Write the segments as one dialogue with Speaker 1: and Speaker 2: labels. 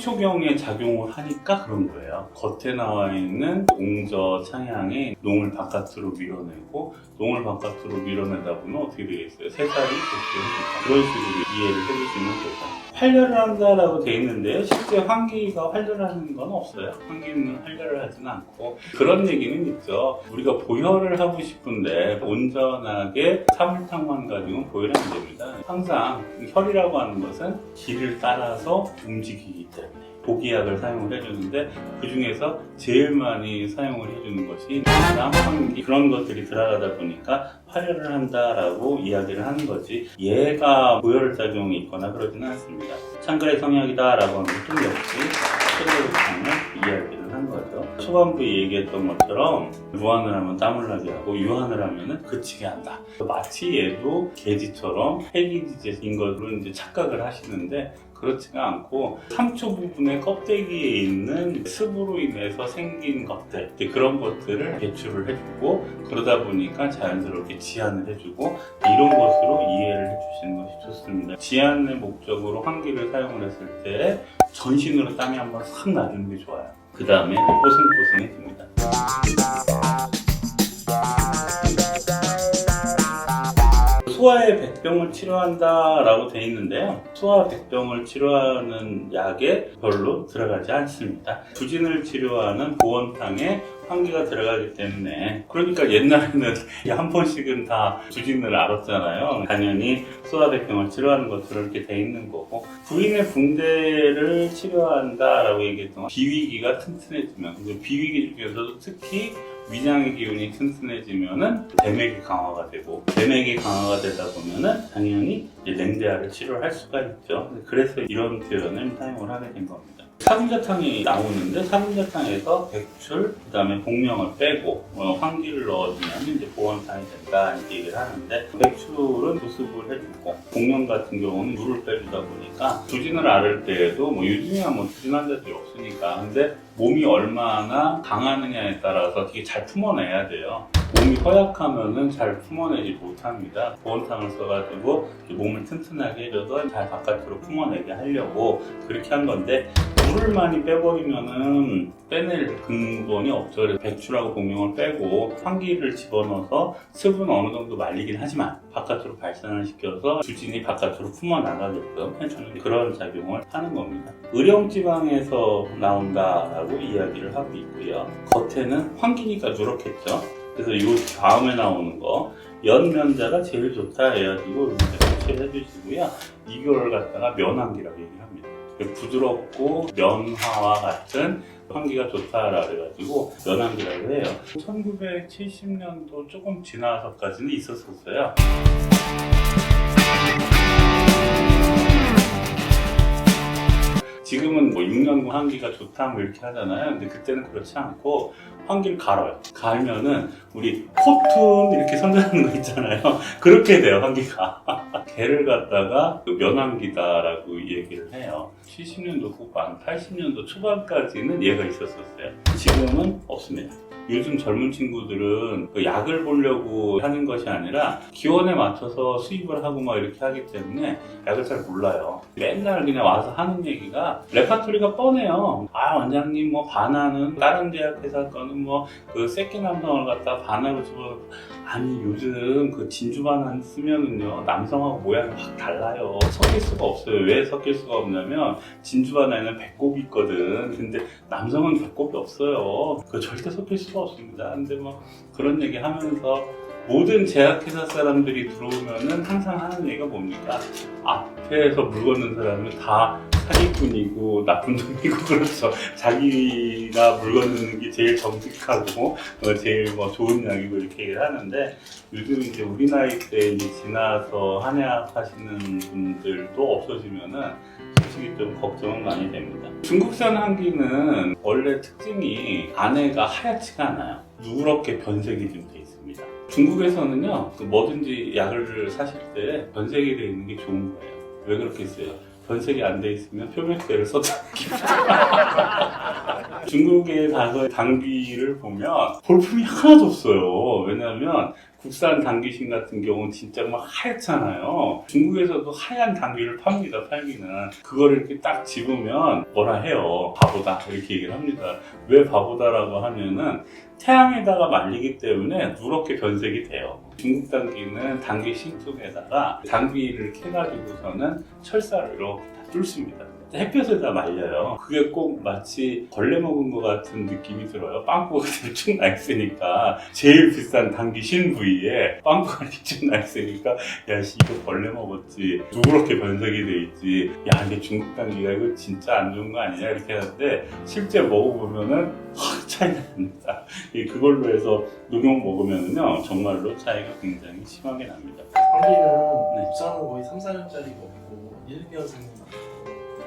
Speaker 1: 상초경에 작용을 하니까 그런 거예요. 겉에 나와 있는 옹저 창양이 농을 바깥으로 밀어내고, 농을 바깥으로 밀어내다 보면 어떻게 되겠어요? 새살이 복귀해준다. 그런 식으로 이해를 해주시면 되죠. 활려를 한다라고 되어 있는데요. 실제 환기가 활려를 하는 건 없어요. 환기는 활려를 하지는 않고, 그런 얘기는 있죠. 우리가 보혈을 하고 싶은데 온전하게 사물탕만 가지고는 보혈이 안 됩니다. 항상 혈이라고 하는 것은 기를 따라서 움직이기 때문에 보기약을 사용을 해주는데, 그 중에서 제일 많이 사용을 해주는 것이 항상 환기, 그런 것들이 들어가다 보니까 활혈을 한다라고 이야기를 하는 거지, 얘가 보혈 작용이 있거나 그러지는 않습니다. 창가의 성약이다라고 하면 뜬금없이 최대로 이야기를 한 거죠. 초반부에 얘기했던 것처럼 무한을 하면 땀을 나게 하고 유한을 하면 그치게 한다. 마치 얘도 개지처럼 폐기지제인 것으로 이제 착각을 하시는데, 그렇지가 않고 상초 부분의 껍데기에 있는 습으로 인해서 생긴 것들, 그런 것들을 배출을 해주고, 그러다 보니까 자연스럽게 지안을 해주고, 이런 것으로 이해를 해주시는 것이 좋습니다. 지안의 목적으로 환기를 사용을 했을 때 전신으로 땀이 한번 싹 나주는 게 좋아요. 그 다음에 뽀송뽀송해집니다. 소아의 백병을 치료한다라고 되어 있는데요. 소아 백병을 치료하는 약에 별로 들어가지 않습니다. 부진을 치료하는 보온탕에 환기가 들어가기 때문에, 그러니까 옛날에는 한 번씩은 다 부진을 앓았잖아요. 당연히 소아 백병을 치료하는 것으로 이렇게 되어 있는 거고, 부인의 붕대를 치료한다라고 얘기했던 비위기가 튼튼해지면, 비위기 중에서도 특히 위장의 기운이 튼튼해지면은 대맥이 강화가 되고, 대맥이 강화가 되다 보면은 당연히 냉대화를 치료할 수가 있죠. 그래서 이런 표현을 사용을 하게 된 겁니다. 사분자탕이 나오는데, 사분자탕에서 백출, 그 다음에 복명을 빼고 환기를 넣어주면 이제 보온탕이 된다 이렇게 얘기를 하는데, 백출은 보습을 해주고, 복명 같은 경우는 물을 빼주다 보니까 부진을 앓을 때에도 요즘이야 부진 환자들이 없으니까, 근데 몸이 얼마나 강하느냐에 따라서 되게 잘 품어내야 돼요. 몸이 허약하면은 잘 품어내지 못합니다. 보온탕을 써가지고 몸을 튼튼하게 해줘서 잘 바깥으로 품어내게 하려고 그렇게 한 건데, 물을 많이 빼버리면은 빼낼 근본이 없죠. 그래서 백출하고 복명을 빼고 환기를 집어넣어서 습은 어느 정도 말리긴 하지만 바깥으로 발산을 시켜서 주진이 바깥으로 품어나가게끔 해주는 그런 작용을 하는 겁니다. 의령지방에서 나온다라고 이야기를 하고 있고요. 겉에는 환기니까 누렇겠죠. 그래서 이 다음에 나오는 거, 연면자가 제일 좋다 해가지고 이렇게 해주시고요. 이걸 갖다가 면환기라고 얘기합니다. 부드럽고 면화와 같은 환기가 좋다라 그래가지고 면환기라고 해요. 1970년도 조금 지나서까지는 있었어요. 지금은 6년 환기가 좋다 이렇게 하잖아요. 근데 그때는 그렇지 않고 환기를 갈아요. 갈면은 우리 코튼 이렇게 손잡는 거 있잖아요. 그렇게 돼요, 환기가. 걔를 갖다가 면환기다라고 얘기를 해요. 70년도 후반, 80년도 초반까지는 얘가 있었어요. 지금은 없습니다. 요즘 젊은 친구들은 약을 보려고 하는 것이 아니라 기원에 맞춰서 수입을 하고 막 이렇게 하기 때문에 약을 잘 몰라요. 맨날 그냥 와서 하는 얘기가 레파토리가 뻔해요. 원장님 반하는 다른 대학 회사 거는 그 새끼남성을 갖다 반하고 집어. 아니, 요즘 그 진주반환 쓰면은요, 남성하고 모양이 확 달라요. 섞일 수가 없어요. 왜 섞일 수가 없냐면 진주반환에는 배꼽이 있거든. 근데 남성은 배꼽이 없어요. 그거 절대 섞일 수가 없습니다. 근데 그런 얘기 하면서 모든 제약회사 사람들이 들어오면은 항상 하는 얘기가 뭡니까? 앞에서 물 걷는 사람은 다 사기꾼이고 나쁜 놈이고 그렇죠. 자기가 물 걷는 게 제일 정직하고 제일 좋은 약이고 이렇게 얘기를 하는데, 요즘 이제 우리 나이 때 이제 지나서 한약 하시는 분들도 없어지면은 솔직히 좀 걱정은 많이 됩니다. 중국산 환기는 원래 특징이 안에가 하얗지가 않아요. 누렇게 변색이 좀 돼 있습니다. 중국에서는요, 뭐든지 약을 사실 때 변색이 돼 있는 게 좋은 거예요. 왜 그렇겠어요? 변색이 안 돼 있으면 표면대를 썼다는 중국에 가서 장비를 보면 볼품이 하나도 없어요. 왜냐하면 국산 당귀신 같은 경우는 진짜 막 하얗잖아요. 중국에서도 하얀 당귀를 팝니다, 팔기는. 그거를 이렇게 딱 집으면 뭐라 해요. 바보다. 이렇게 얘기를 합니다. 왜 바보다라고 하면은 태양에다가 말리기 때문에 누렇게 변색이 돼요. 중국 당귀는 당귀 신속에다가 당귀를 캐가지고서는 철사로 이렇게 다 뚫습니다. 햇볕에다 말려요. 그게 꼭 마치 벌레 먹은 것 같은 느낌이 들어요. 빵꾸가 쭉 나 있으니까. 제일 비싼 당귀 신 부위에 빵꾸가 쭉 나 있으니까 야, 이거 벌레 먹었지. 누렇게 변색이 돼 있지. 야, 이게 중국 당귀가 이거 진짜 안 좋은 거 아니냐 이렇게 하는데 실제 먹어보면은 확 차이가 납니다. 그걸로 해서 농용 먹으면은요 정말로 차이가 굉장히 심하게 납니다.
Speaker 2: 당귀는 국산은 거의 3, 4년짜리가 없고 1년생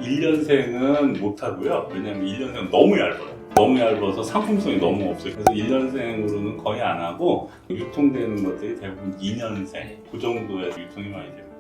Speaker 1: 1년생은 못하고요. 왜냐면 1년생은 너무 얇아요. 너무 얇아서 상품성이 너무 없어요. 그래서 1년생으로는 거의 안 하고 유통되는 것들이 대부분 2년생 그 정도의 유통이 많이 됩니다.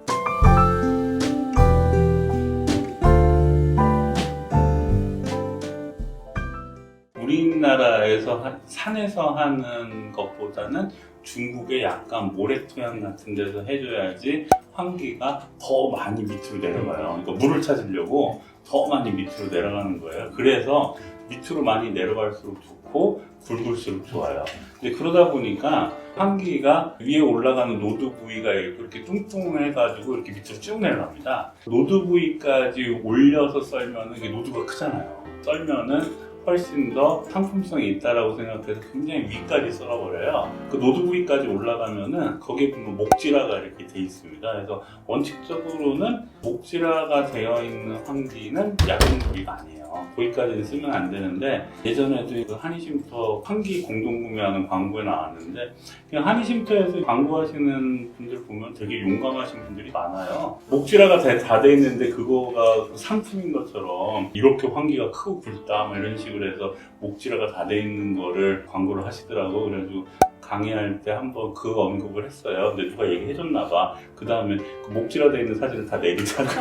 Speaker 1: 우리나라에서 산에서 하는 것보다는 중국의 약간 모래토양 같은 데서 해줘야지 환기가 더 많이 밑으로 내려가요. 그러니까 물을 찾으려고 더 많이 밑으로 내려가는 거예요. 그래서 밑으로 많이 내려갈수록 좋고 굵을수록 좋아요. 근데 그러다 보니까 환기가 위에 올라가는 노드 부위가 이렇게 뚱뚱해가지고 이렇게 밑으로 쭉 내려갑니다. 노드 부위까지 올려서 썰면은 이게 노드가 크잖아요. 썰면은 훨씬 더 상품성이 있다라고 생각해서 굉장히 위까지 썰어버려요. 그 노드 부위까지 올라가면은 거기에 보면 목질화가 이렇게 돼 있습니다. 그래서 원칙적으로는 목질화가 되어 있는 환기는 약용 부위가 아니에요. 거기까지는 쓰면 안 되는데 예전에도 그 한의쉼터 환기 공동구매하는 광고에 나왔는데 그냥 한의쉼터에서 광고하시는 분들 보면 되게 용감하신 분들이 많아요. 목질화가 다 돼 있는데 그거가 상품인 것처럼 이렇게 환기가 크고 굵다 뭐 이런 식으로 해서 목질화가 다 돼 있는 거를 광고를 하시더라고. 그래가지고 강의할 때 한번 그 언급을 했어요. 근데 누가 얘기해줬나 봐. 그 다음에 그 목질화 돼 있는 사진을 다 내리잖아요.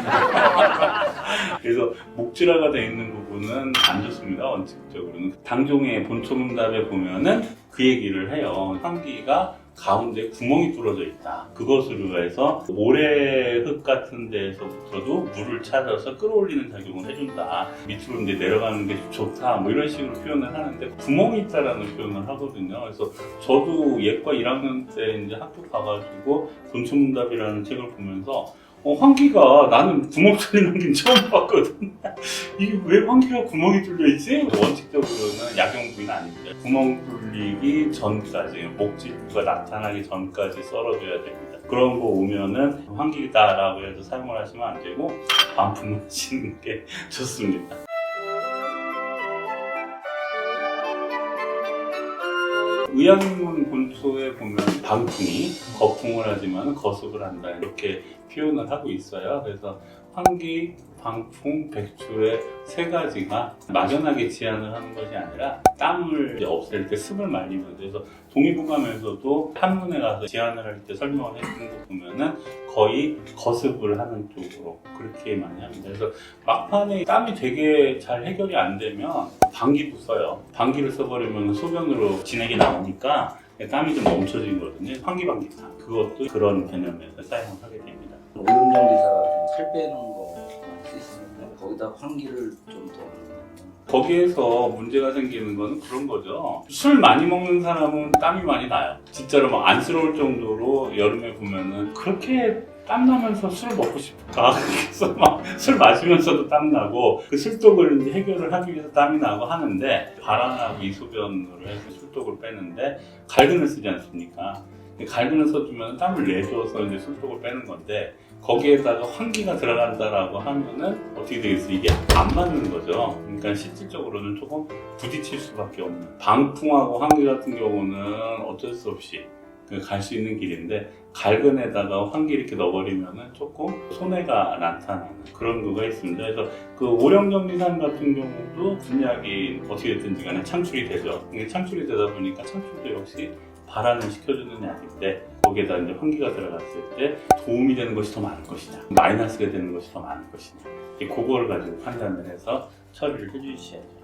Speaker 1: 그래서 목질화가 돼 있는 부분은 안 좋습니다. 원칙적으로는. 당종의 본초문답에 보면은 그 얘기를 해요. 환기가 가운데 구멍이 뚫어져 있다. 그것으로 해서 모래흙 같은 데에서부터도 물을 찾아서 끌어올리는 작용을 해준다. 밑으로 이제 내려가는 게 좋다. 뭐 이런 식으로 표현을 하는데 구멍이 있다라는 표현을 하거든요. 그래서 저도 예과 1학년 때 이제 학교 가가지고 본초문답이라는 책을 보면서 환기가 나는 구멍 뚫린 환기는 처음 봤거든. 이게 왜 환기가 구멍이 뚫려있지? 원칙적으로는 약용 부위는 아닙니다. 구멍 뚫리기 전까지, 목질부가 나타나기 전까지 썰어줘야 됩니다. 그런 거 오면은 환기다라고 해서 사용을 하시면 안 되고 반품을 하시는 게 좋습니다. 의학인문 본초에 보면 방풍이 거풍을 하지만 거습을 한다 이렇게 표현을 하고 있어요. 그래서 환기, 방풍, 백초의 세 가지가 막연하게 제한을 하는 것이 아니라 땀을 없앨 때 습을 말리면서 그래서 동의보감에서도 한문에 가서 제한을 할 때 설명을 해주는 거 보면은 거의 거습을 하는 쪽으로 그렇게 많이 합니다. 그래서 막판에 땀이 되게 잘 해결이 안 되면 방귀도 써요. 방귀를 써버리면 소변으로 진액이 나오니까 땀이 좀 멈춰지거든요. 환기방귀탕. 그것도 그런 개념에서 사용을 하게 됩니다.
Speaker 3: 오염정리사가 살 빼는 거 많이 쓰시는데 거기다 환기를 좀 더
Speaker 1: 거기에서 문제가 생기는 거는 그런 거죠. 술 많이 먹는 사람은 땀이 많이 나요. 진짜로 막 안쓰러울 정도로 여름에 보면은 그렇게 땀나면서 술을 먹고 싶을까? 그래서 막 술 마시면서도 땀나고 그 술독을 이제 해결을 하기 위해서 땀이 나고 하는데 발안하고 이소변으로 해서 술독을 빼는데 갈근을 쓰지 않습니까? 갈근을 써주면 땀을 내줘서 이제 술독을 빼는 건데 거기에다가 환기가 들어간다라고 하면은 어떻게 되겠어요? 이게 안 맞는 거죠. 그러니까 실질적으로는 조금 부딪힐 수밖에 없는. 방풍하고 환기 같은 경우는 어쩔 수 없이 갈 수 있는 길인데 갈근에다가 환기 이렇게 넣어버리면은 조금 손해가 나타나는 그런 거가 있습니다. 그래서 그 오령정리산 같은 경우도 분약이 어떻게 됐든지 간에 창출이 되죠. 이게 창출이 되다 보니까 창출도 역시 발안을 시켜주는 약인데 거기에다 이제 환기가 들어갔을 때 도움이 되는 것이 더 많을 것이냐 마이너스가 되는 것이 더 많을 것이냐 그거를 가지고 판단을 해서 처리를 해주셔야죠.